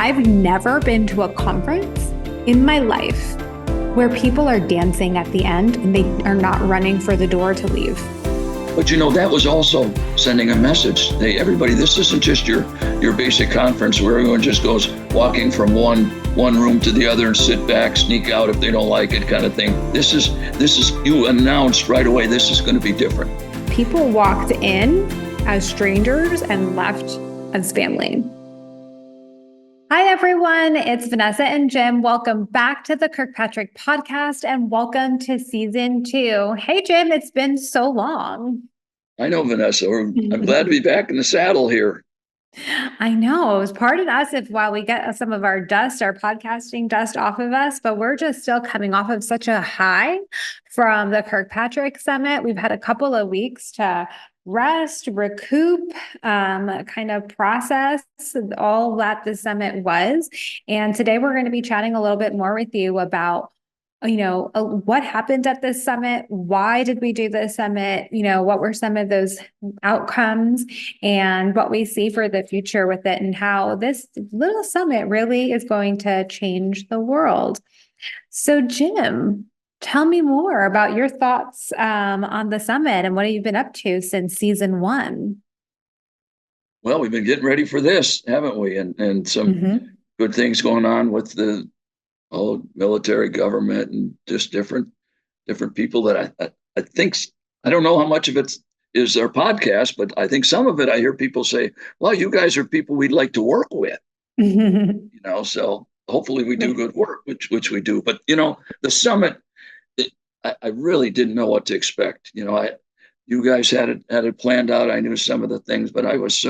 I've never been to a conference in my life where people are dancing at the end and they are not running for the door to leave. But that was also sending a message. Hey, everybody, this isn't just your basic conference where everyone just goes walking from one room to the other and sit back, sneak out if they don't like it kind of thing. This is you announced right away, this is going to be different. People walked in as strangers and left as family. Hi, everyone. It's Vanessa and Jim. Welcome back to the Kirkpatrick Podcast and welcome to season 2. Hey, Jim, it's been so long. I know, Vanessa. I'm glad to be back in the saddle here. I know. It was pardon us while we get some of our podcasting dust off of us, but we're just still coming off of such a high from the Kirkpatrick Summit. We've had a couple of weeks to rest, recoup, kind of process all that the summit was. And today we're going to be chatting a little bit more with you about what happened at this summit? Why did we do this summit? What were some of those outcomes and what we see for the future with it and how this little summit really is going to change the world. So Jim, tell me more about your thoughts on the summit and what have you been up to since season 1? Well, we've been getting ready for this, haven't we? And some good things going on with the military, government, and just different people that I think, I don't know how much of it is our podcast, but I think some of it I hear people say, well, you guys are people we'd like to work with, so hopefully we do good work, which we do. But, the summit, I really didn't know what to expect. You guys had it planned out. I knew some of the things, but I was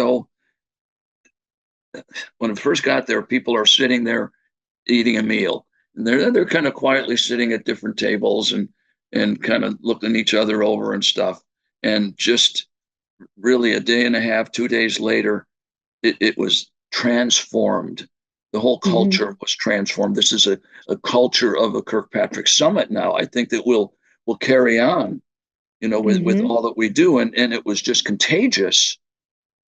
when I first got there, people are sitting there eating a meal. And they're kind of quietly sitting at different tables and kind of looking each other over and stuff. And just really a day and a half, 2 days later, it was transformed. The whole culture was transformed. This is a culture of a Kirkpatrick Summit now. I think that will carry on, with all that we do. And it was just contagious.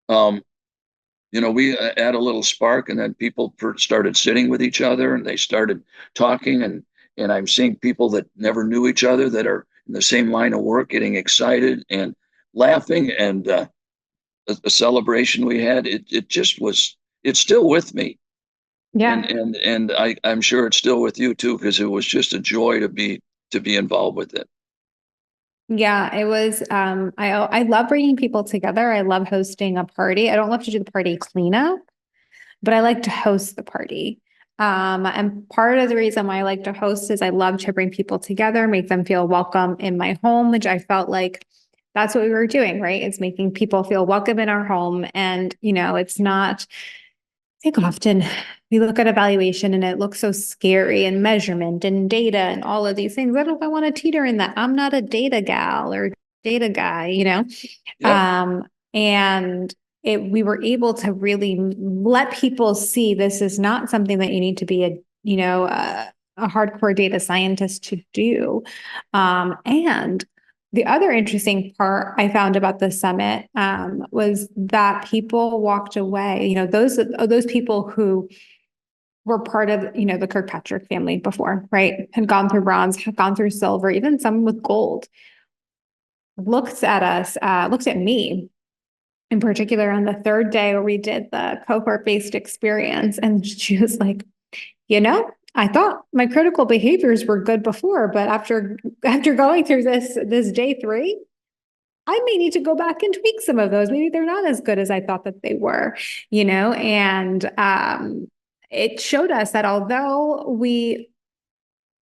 We add a little spark, and then people started sitting with each other, and they started talking, and I'm seeing people that never knew each other that are in the same line of work getting excited and laughing, and a celebration we had. It just was. It's still with me, and I'm sure it's still with you too, because it was just a joy to be involved with it. Yeah, it was, I love bringing people together. I love hosting a party. I don't love to do the party cleanup, but I like to host the party. And part of the reason why I like to host is I love to bring people together, make them feel welcome in my home, which I felt like that's what we were doing, right? It's making people feel welcome in our home. And, it's not, I think often we look at evaluation and it looks so scary and measurement and data and all of these things. I don't know if I want to teeter in that. I'm not a data gal or data guy, Yep. And we were able to really let people see this is not something that you need to be a hardcore data scientist to do. And the other interesting part I found about the summit was that people walked away, those people who were part of, the Kirkpatrick family before, right? Had gone through bronze, had gone through silver, even some with gold, looked at me in particular on the third day where we did the cohort-based experience. And she was like, I thought my critical behaviors were good before, but after going through this day 3, I may need to go back and tweak some of those. Maybe they're not as good as I thought that they were, and it showed us that although we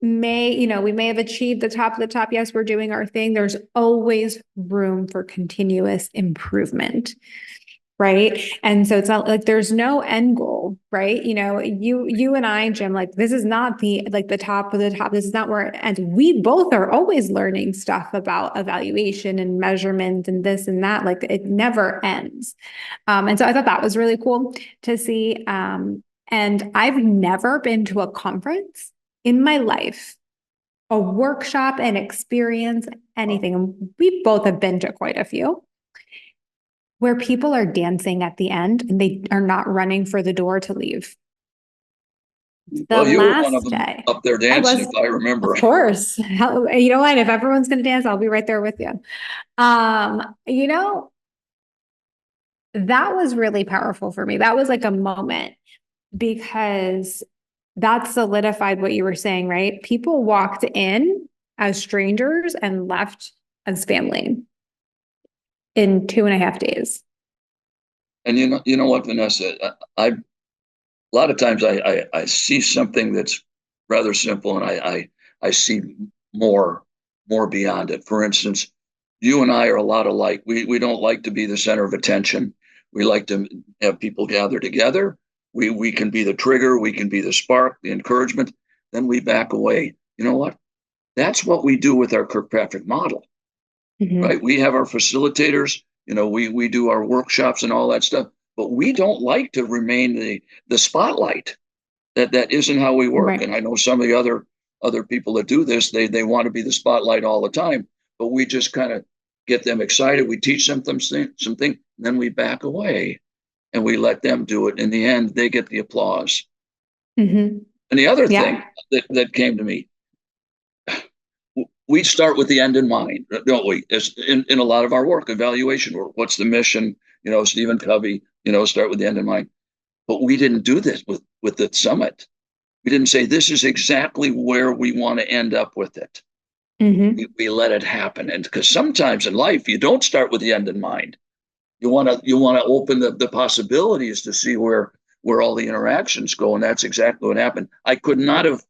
may have achieved the top of the top, yes, we're doing our thing, there's always room for continuous improvement. Right. And so it's not like there's no end goal, right? You and I, Jim, like this is not the top of the top. This is not where it ends. We both are always learning stuff about evaluation and measurement and this and that. Like it never ends. And so I thought that was really cool to see. And I've never been to a conference in my life, a workshop, an experience, anything. And we both have been to quite a few, where people are dancing at the end and they are not running for the door to leave. The Well, you were one of last them day, up there I dancing, was, if I remember. of course, you know what? If everyone's going to dance, I'll be right there with you. You know, that was really powerful for me. That was like a moment because that solidified what you were saying, right? People walked in as strangers and left as family in 2.5 days. And you know what, Vanessa, a lot of times I see something that's rather simple, and I see more more beyond it. For instance, you and I are a lot alike. We don't like to be the center of attention. We like to have people gather together. We can be the trigger, we can be the spark, the encouragement. Then we back away. You know what? That's what we do with our Kirkpatrick model, Mm-hmm. right? We have our facilitators. We do our workshops and all that stuff, but we don't like to remain the spotlight. That isn't how we work. Right. And I know some of the other people that do this, they want to be the spotlight all the time, but we just kind of get them excited. We teach them something, and then we back away and we let them do it. In the end, they get the applause. Mm-hmm. And the other Yeah. thing that came to me, we start with the end in mind, don't we? As in a lot of our work, evaluation work. What's the mission? Stephen Covey, start with the end in mind. But we didn't do this with the summit. We didn't say this is exactly where we want to end up with it. Mm-hmm. We let it happen. And because sometimes in life you don't start with the end in mind. You want to open the possibilities to see where all the interactions go, and that's exactly what happened. I could not have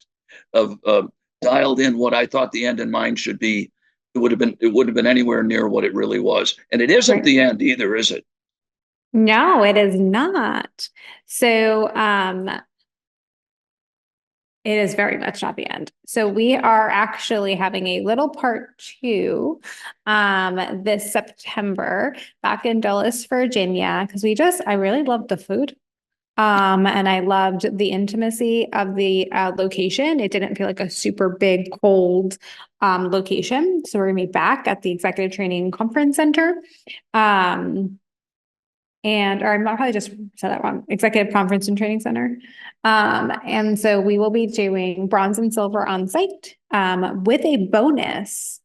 dialed in what I thought the end in mind should be. It would have been anywhere near what it really was, and it isn't Right. the end either, is it? No, it is not. So, it is very much not the end. So we are actually having a little part two this September back in Dulles, Virginia, because I really loved the food. And I loved the intimacy of the location. It didn't feel like a super big, cold location. So we're gonna be back at the Executive Training Conference Center. Or I'm not probably just said that wrong, Executive Conference and Training Center. And so we will be doing bronze and silver on site with a bonus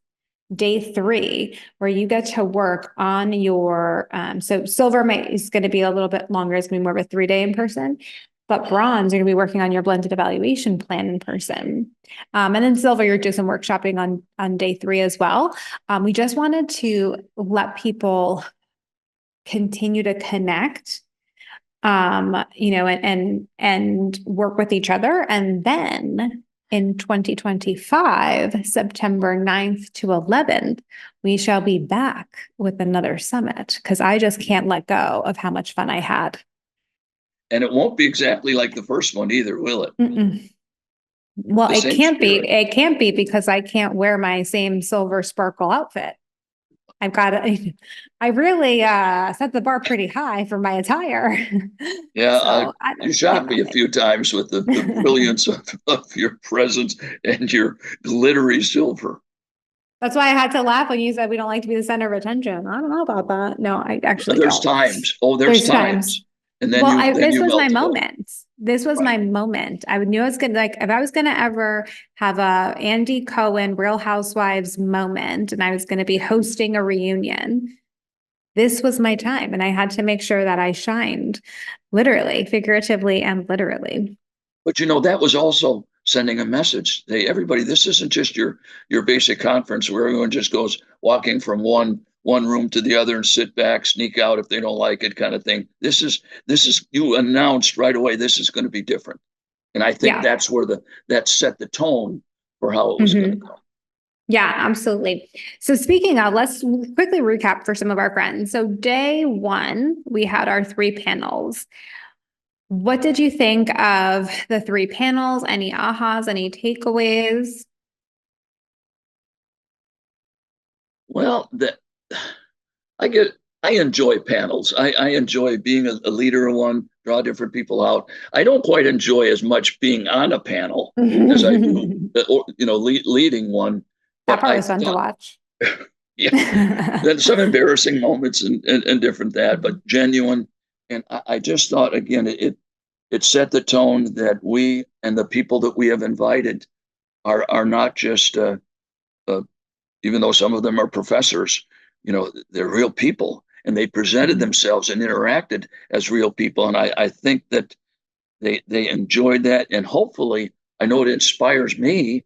day 3 where you get to work on your so silver is going to be a little bit longer. It's going to be more of a 3-day in person, but bronze, you're going to be working on your blended evaluation plan in person. And then silver, you're doing some workshopping on day 3 as well. We just wanted to let people continue to connect, and work with each other. And then in 2025, September 9th to 11th, we shall be back with another summit because I just can't let go of how much fun I had. And it won't be exactly like the first one either, will it? Mm-mm. Well, The it same can't be. spirit. It can't be because I can't wear my same silver sparkle outfit. I've got to, I really set the bar pretty high for my attire. Yeah, So you I shocked me a don't few times with the know. brilliance of your presence and your glittery silver. That's why I had to laugh when you said we don't like to be the center of attention. I don't know about that. No, I actually There's don't. times. Oh, there's There's times. times. And then Well, you then this you was my melt away. moment. This was Right. my moment. I knew I was gonna like if I was gonna ever have a Andy Cohen Real Housewives moment, and I was gonna be hosting a reunion. This was my time, and I had to make sure that I shined, literally, figuratively, and literally. But that was also sending a message. Hey, everybody, this isn't just your basic conference where everyone just goes walking from one room to the other and sit back, sneak out if they don't like it, kind of thing. This is you announced right away this is going to be different. And I think Yeah. that's where that set the tone for how it was going to Mhm. go. Yeah, absolutely. So speaking of, let's quickly recap for some of our friends. So day 1, we had our 3 panels. What did you think of the 3 panels? Any ahas, any takeaways? Well, I enjoy panels. I enjoy being a leader in one, draw different people out. I don't quite enjoy as much being on a panel as I do, That leading one. But part I was fun to thought, watch. yeah, then some embarrassing moments and different that, but genuine. And I just thought again, it set the tone that we and the people that we have invited are not just uh, even though some of them are professors, they're real people, and they presented themselves and interacted as real people. And I think that they enjoyed that, and hopefully, I know it inspires me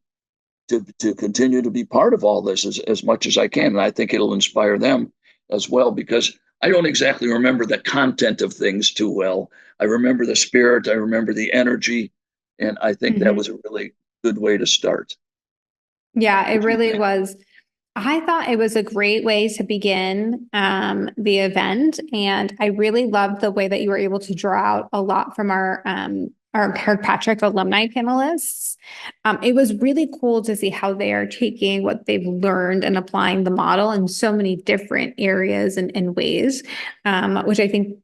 to continue to be part of all this as much as I can. And I think it'll inspire them as well, because I don't exactly remember the content of things too well. I remember the spirit, I remember the energy, and I think that was a really good way to start. Yeah, it What do you really think? was. I thought it was a great way to begin the event, and I really loved the way that you were able to draw out a lot from our Kirkpatrick alumni panelists. It was really cool to see how they are taking what they've learned and applying the model in so many different areas and ways, which I think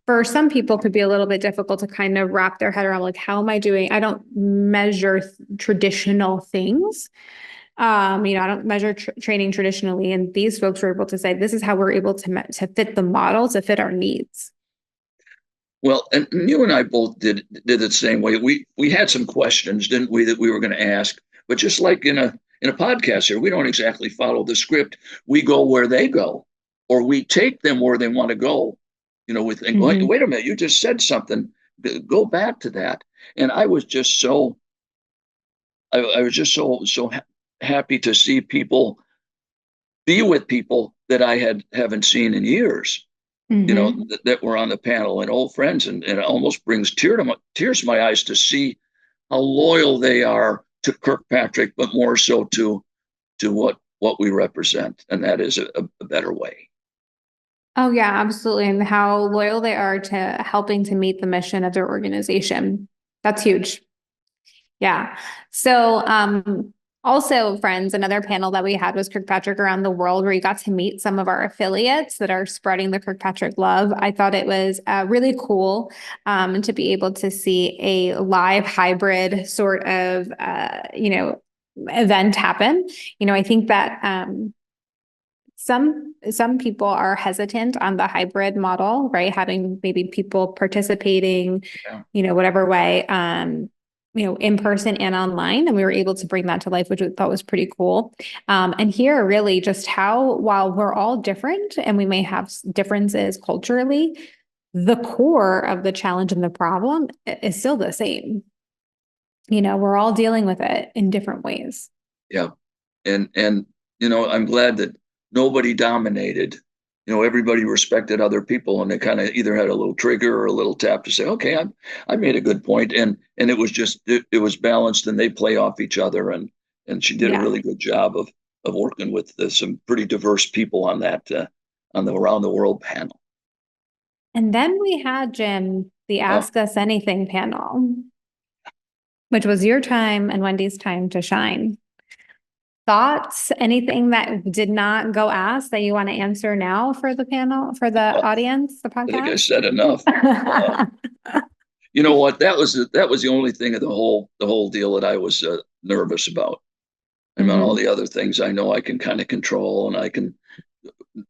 for some people could be a little bit difficult to kind of wrap their head around, like, how am I doing? I don't measure traditional things. I don't measure training traditionally, and these folks were able to say, this is how we're able to fit the model to fit our needs. Well, and you and I both did the same way. We had some questions, didn't we, that we were going to ask? But just like in a podcast here, we don't exactly follow the script. We go where they go, or we take them where they want to go. We think, wait a minute, you just said something. Go back to that. And I was just so happy to see people be with people that I haven't seen in years. That were on the panel, and old friends, and it almost brings tears to my eyes to see how loyal they are to Kirkpatrick, but more so to what we represent, and that is a better way. Oh, yeah, absolutely. And how loyal they are to helping to meet the mission of their organization. That's huge. Yeah. So, also, friends, another panel that we had was Kirkpatrick Around the World, where you got to meet some of our affiliates that are spreading the Kirkpatrick love. I thought it was really cool to be able to see a live hybrid sort of, event happen. I think that some people are hesitant on the hybrid model, right? Having maybe people participating, Yeah. whatever way, in person and online. And we were able to bring that to life, which I thought was pretty cool. And here really just how, while we're all different and we may have differences culturally, the core of the challenge and the problem is still the same. We're all dealing with it in different ways. Yeah. And I'm glad that nobody dominated. Everybody respected other people, and they kind of either had a little trigger or a little tap to say, okay, I made a good point. And it was just it was balanced, and they play off each other, and she did a Yeah. really good job of working with some pretty diverse people on that on the Around the World panel. And then we had, Jim, the Yeah. Ask Us Anything panel, which was your time and Wendy's time to shine. Thoughts, anything that did not go asked that you want to answer now for the panel, for the Well, audience, the I think I podcast? said enough. You know what? That was the only thing of the whole deal that I was nervous about. I mean, all Mhm. the other things I know I can kind of control, and I can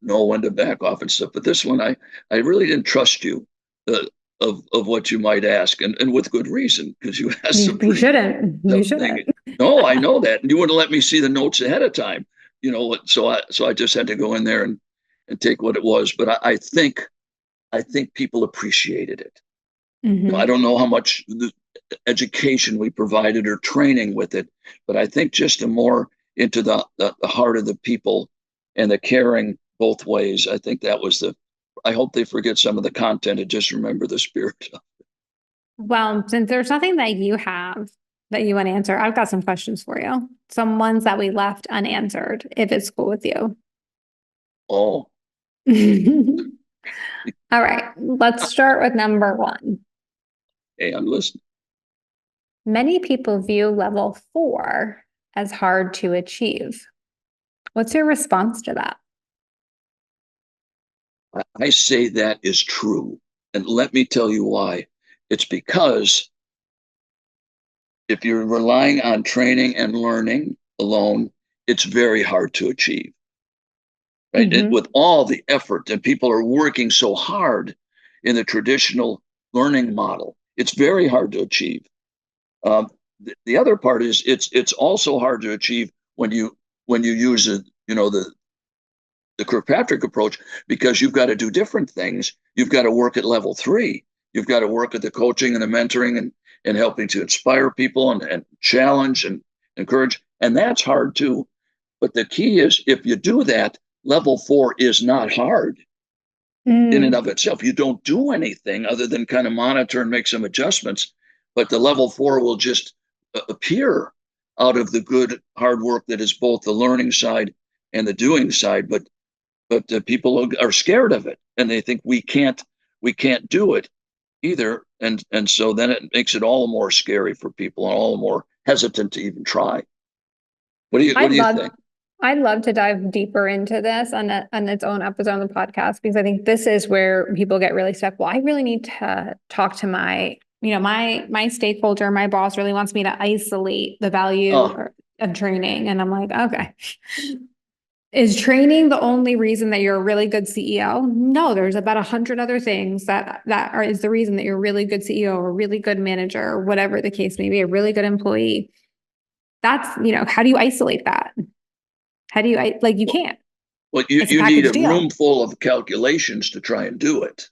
know when to back off and stuff. But this one, I really didn't trust you uh, of what you might ask, and with good reason, because you asked some You pretty shouldn't. You tough things. shouldn't. No, I know that, and you wouldn't let me see the notes ahead of time. So I just had to go in there and take what it was. But I think people appreciated it. I Mhm. don't know how much education we provided or training with it, but I think just a more into the heart of the people and the caring both ways. I think that was I hope they forget some of the content and just remember the spirit. Well, since there's nothing that you have that you want to answer, I've got some questions for you. Some ones that we left unanswered, if it's cool with you. Oh, All right, let's start with number one. hey, I'm listening. Many people view level 4 as hard to achieve. What's your response to that? I say that is true. And let me tell you why. It's because if you're relying on training and learning alone, it's very hard to achieve. Right? Mhm. With all the effort, and people are working so hard in the traditional learning model, it's very hard to achieve. The other part is it's also hard to achieve when you use the Kirkpatrick approach, because you've got to do different things. You've got to work at level 3. You've got to work at the coaching and the mentoring and helping to inspire people and challenge and encourage. And that's hard too. But the key is, if you do that, level 4 is not hard in and of itself. You don't do anything other than kind of monitor and make some adjustments. But the level 4 will just appear out of the good hard work that is both the learning side and the doing side. But people are scared of it, and they think we can't do it either, and so then it makes it all the more scary for people and all the more hesitant to even try. What do you think? I'd love to dive deeper into this on its own episode on the podcast, because I think this is where people get really stuck. Well, I really need to talk to my stakeholder, my boss really wants me to isolate the value of training, and I'm like, okay. Is training the only reason that you're a really good CEO? No, there's about 100 other things is the reason that you're a really good CEO or a really good manager, or whatever the case may be, a really good employee. That's, how do you isolate that? How do you, you can't. Well, you need a room full of calculations to try and do it.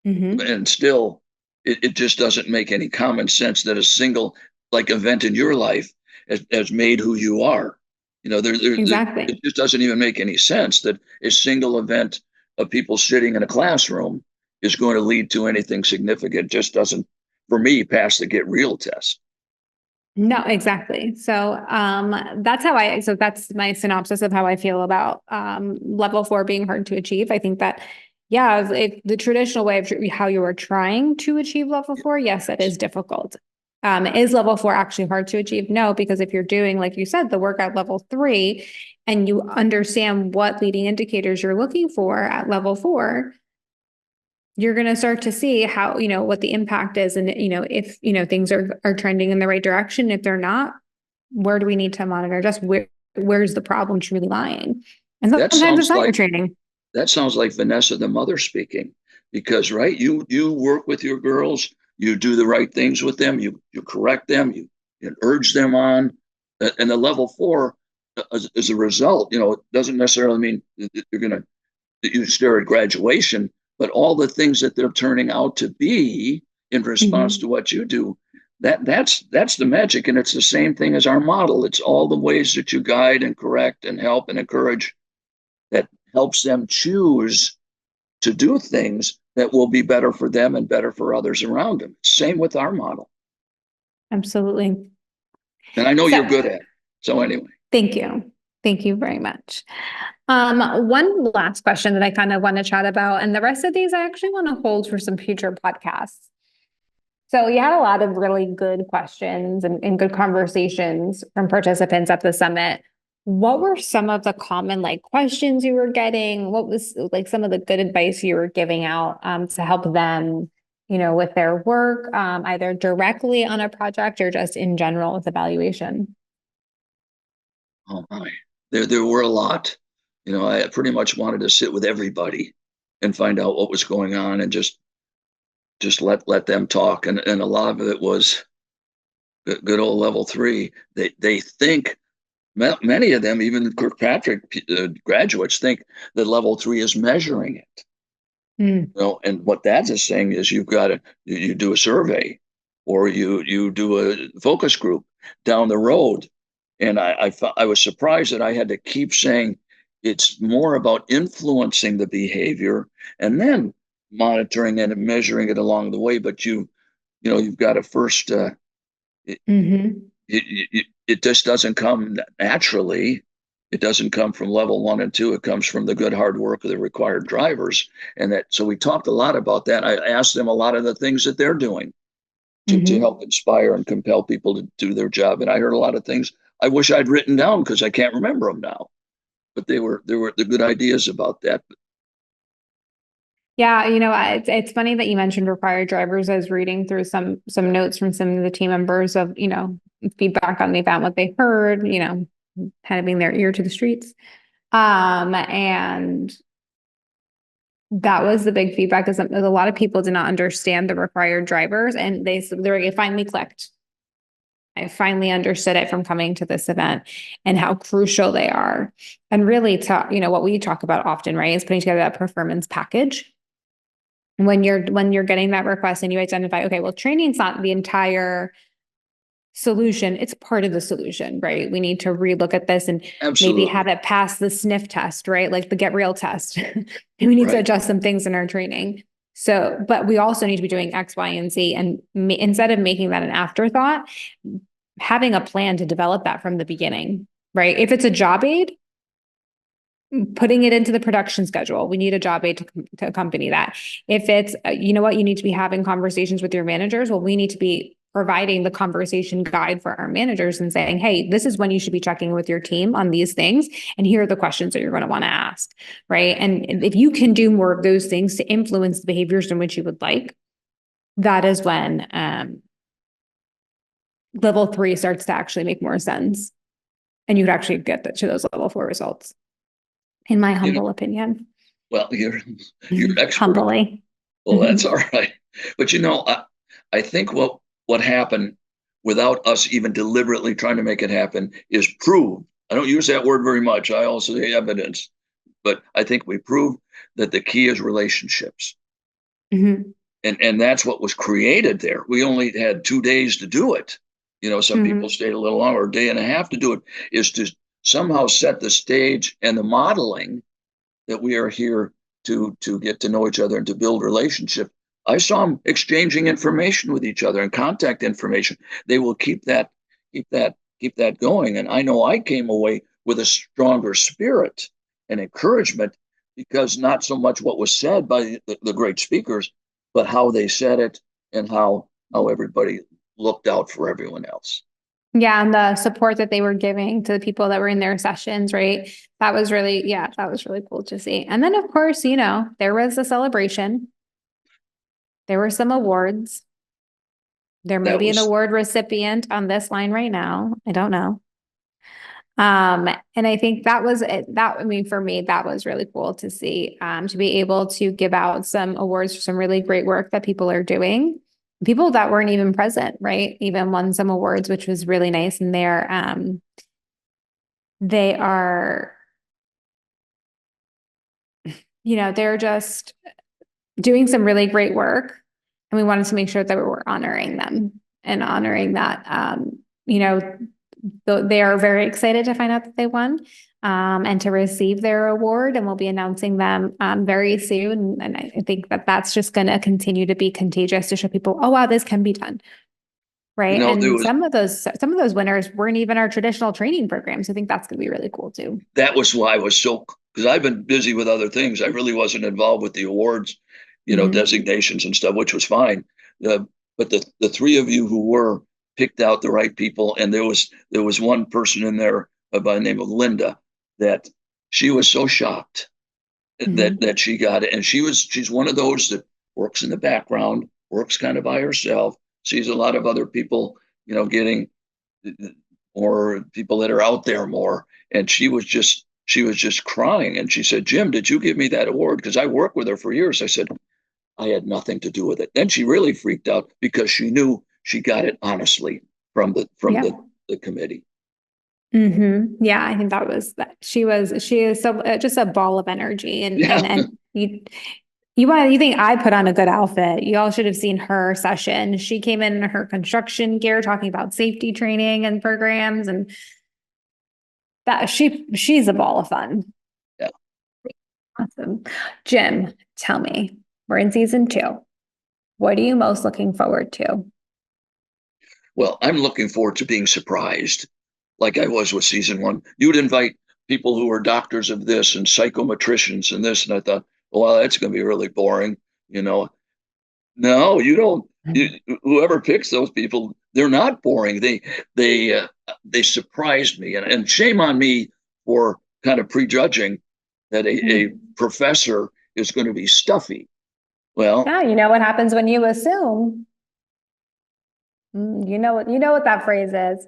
Mm-hmm. And still, it just doesn't make any common sense that a single event in your life has made who you are. Exactly. It just doesn't even make any sense that a single event of people sitting in a classroom is going to lead to anything significant. Just doesn't, for me, pass the get real test. No, exactly. So that's my synopsis of how I feel about level 4 being hard to achieve. I think that, the traditional way of how you are trying to achieve level 4, yes, it is difficult. Is level 4 actually hard to achieve? No, because if you're doing, like you said, the work at level 3, and you understand what leading indicators you're looking for at level 4, you're going to start to see how, what the impact is. And, if, things are trending in the right direction. If they're not, where do we need to monitor? Just where's the problem truly lying? And sometimes it's not your training. That sounds like Vanessa, the mother, speaking, because, right, you work with your girls, you do the right things with them, you correct them, you urge them on, and the level 4, as a result, it doesn't necessarily mean that you stare at graduation, but all the things that they're turning out to be in response to what you do, that's the magic. And it's the same thing as our model. It's all the ways that you guide and correct and help and encourage that helps them choose to do things that will be better for them and better for others around them. Same with our model. Absolutely. And I know you're good at it. So anyway. Thank you. Thank you very much. One last question that I kind of want to chat about, and the rest of these I actually want to hold for some future podcasts. So you had a lot of really good questions and good conversations from participants at the summit. What were some of the common questions you were getting? What was some of the good advice you were giving out to help them, with their work, either directly on a project or just in general with evaluation? Oh my, there were a lot. I pretty much wanted to sit with everybody and find out what was going on and just let them talk. And a lot of it was good old level 3. They think, many of them, even Kirkpatrick graduates, think that level 3 is measuring it. And what that is saying is you do a survey, or you do a focus group down the road. And I was surprised that I had to keep saying it's more about influencing the behavior and then monitoring it and measuring it along the way. But you've got to first. It just doesn't come naturally. It doesn't come from level 1 and 2. It comes from the good hard work of the required drivers. So we talked a lot about that. I asked them a lot of the things that they're doing to help inspire and compel people to do their job. And I heard a lot of things I wish I'd written down because I can't remember them now. But there were the good ideas about that. Yeah, it's funny that you mentioned required drivers. I was reading through some notes from some of the team members of, feedback on the event, what they heard, kind of being their ear to the streets. And that was the big feedback, is a lot of people did not understand the required drivers, and they finally clicked. I finally understood it from coming to this event and how crucial they are. And really, what we talk about often, right, is putting together that performance package. When you're getting that request and you identify, okay, well, training's not the entire solution, it's part of the solution, right? We need to relook at this and maybe have it pass the sniff test, right? Like the get real test. And we need to adjust some things in our training. So, but we also need to be doing X, Y, and Z. And instead of making that an afterthought, having a plan to develop that from the beginning, right? If it's a job aid, putting it into the production schedule. We need a job aid to accompany that. If it's, you need to be having conversations with your managers. Well, we need to be providing the conversation guide for our managers and saying, hey, this is when you should be checking with your team on these things. And here are the questions that you're going to want to ask, right? And if you can do more of those things to influence the behaviors in which you would like, that is when level 3 starts to actually make more sense. And you could actually get to those level 4 results, in my humble opinion. Well, you're expert. Humbly. Well, that's all right. But I think what happened without us even deliberately trying to make it happen is prove. I don't use that word very much. I also say evidence, but I think we proved that the key is relationships. And that's what was created there. We only had 2 days to do it. Some people stayed a little longer, a day and a half to do it, is to somehow set the stage and the modeling that we are here to get to know each other and to build relationship. I saw them exchanging information with each other and contact information. They will keep that going. And I know I came away with a stronger spirit and encouragement, because not so much what was said by the great speakers, but how they said it and how everybody looked out for everyone else. Yeah, and the support that they were giving to the people that were in their sessions, right? That was really cool to see. And then, of course, there was a celebration. There were some awards. There may be an award recipient on this line right now. I don't know. And I think that was it. For me, that was really cool to see, to be able to give out some awards for some really great work that people are doing. People that weren't even present, right? Even won some awards, which was really nice. And they are, they're just doing some really great work. And we wanted to make sure that we were honoring them and honoring that, they are very excited to find out that they won, and to receive their award. And we'll be announcing them very soon. And I think that that's just going to continue to be contagious, to show people, oh, wow, this can be done. Right. And some of those winners weren't even our traditional training programs. I think that's going to be really cool too. That was why I was because I've been busy with other things. I really wasn't involved with the awards, designations and stuff, which was fine. But the three of you who were picked out the right people. And there was one person in there by the name of Linda that she was so shocked that she got it. And she's one of those that works in the background, works kind of by herself, sees a lot of other people, getting more people that are out there more. And she was just crying. And she said, Jim, did you give me that award? Because I worked with her for years. I said, I had nothing to do with it. Then she really freaked out because she knew she got it honestly from the committee. Yeah, I think that was that. She is so just a ball of energy, and you think I put on a good outfit? You all should have seen her session. She came in her construction gear, talking about safety training and programs, and that she's a ball of fun. Yeah, awesome. Jim, tell me, we're in season 2. What are you most looking forward to? Well, I'm looking forward to being surprised, like I was with season 1. You'd invite people who are doctors of this and psychometricians and this, and I thought, well, that's going to be really boring. No, you don't. Whoever picks those people, they're not boring. They surprised me, and shame on me for kind of prejudging that a professor is going to be stuffy. Well, yeah, you know what happens when you assume. You know what that phrase is.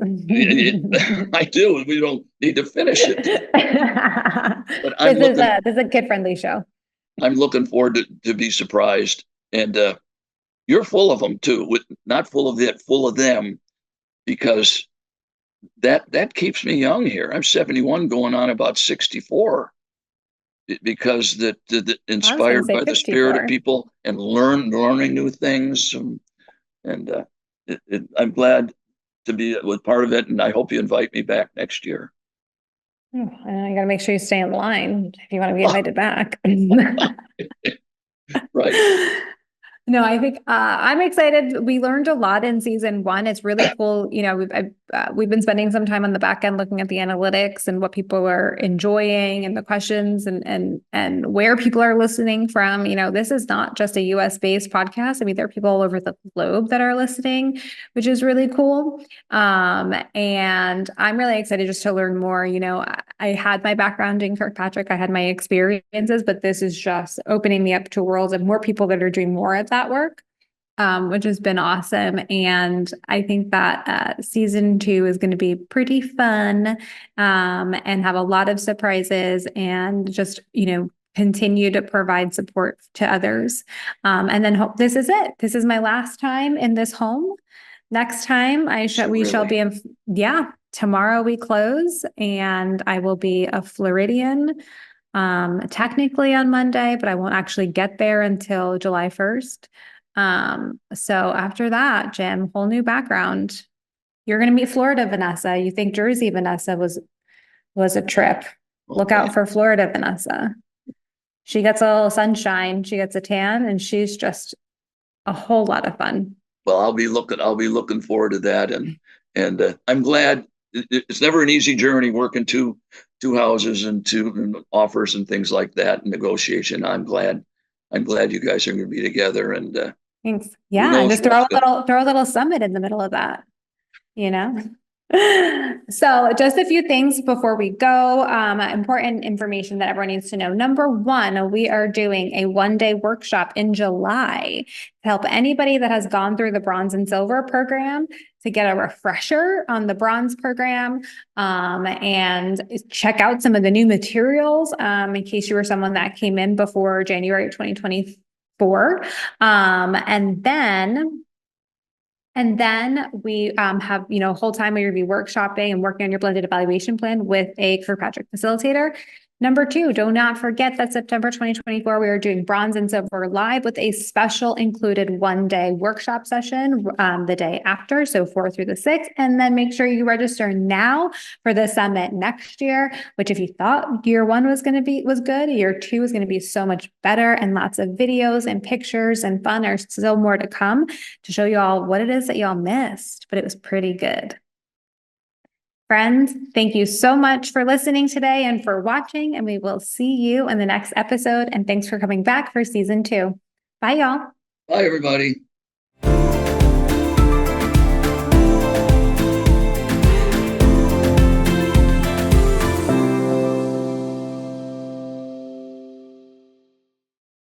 I do. We don't need to finish it. But this is a kid-friendly show. I'm looking forward to be surprised, and you're full of them too. Not full of it, full of them. because that keeps me young here. I'm 71 going on about 64, because that I was going to inspired say by the spirit of 54. people and learning new things. And I'm glad to be with part of it, and I hope you invite me back next year. And I got to make sure you stay in line if you want to be invited back. Right. No, I think I'm excited. We learned a lot in season one. It's really cool. You know, we've been spending some time on the back end looking at the analytics and what people are enjoying and the questions and where people are listening from. You know, this is not just a US based podcast. I mean, there are people all over the globe that are listening, which is really cool. And I'm really excited just to learn more. You know, I had my background in Kirkpatrick, I had my experiences, but this is just opening me up to worlds of more people that are doing more of that work, which has been awesome. And I think that season 2 is going to be pretty fun, and have a lot of surprises and just, you know, continue to provide support to others. And then hope this is it. This is my last time in this home. Next time we shall be in, yeah, tomorrow we close and I will be a Floridian, technically on Monday, but I won't actually get there until July 1st. So after that, Jim, whole new background. You're going to meet Florida, Vanessa. You think Jersey, Vanessa was a trip. Okay. Look out for Florida, Vanessa. She gets a little sunshine, she gets a tan, and she's just a whole lot of fun. Well, I'll be looking forward to that, and I'm glad. It's never an easy journey working two houses and two offers and things like that, and negotiation. I'm glad you guys are going to be together, and thanks. Yeah, and just throw a little summit in the middle of that, you know. So just a few things before we go. Important information that everyone needs to know. Number one, we are doing a 1-day workshop in July to help anybody that has gone through the bronze and silver program to get a refresher on the bronze program, and check out some of the new materials, in case you were someone that came in before January 2024. And then we have, you know, a whole time where you'll be workshopping and working on your blended evaluation plan with a Kirkpatrick facilitator. Number two, do not forget that September 2024, we are doing bronze and silver live with a special included 1-day workshop session the day after, so 4 through the 6th. And then make sure you register now for the summit next year, which if you thought year 1 was good, year 2 is going to be so much better, and lots of videos and pictures and fun. Are still more to come to show you all what it is that y'all missed, but it was pretty good. Friends, thank you so much for listening today and for watching, and we will see you in the next episode. And thanks for coming back for season 2. Bye, y'all. Bye, everybody.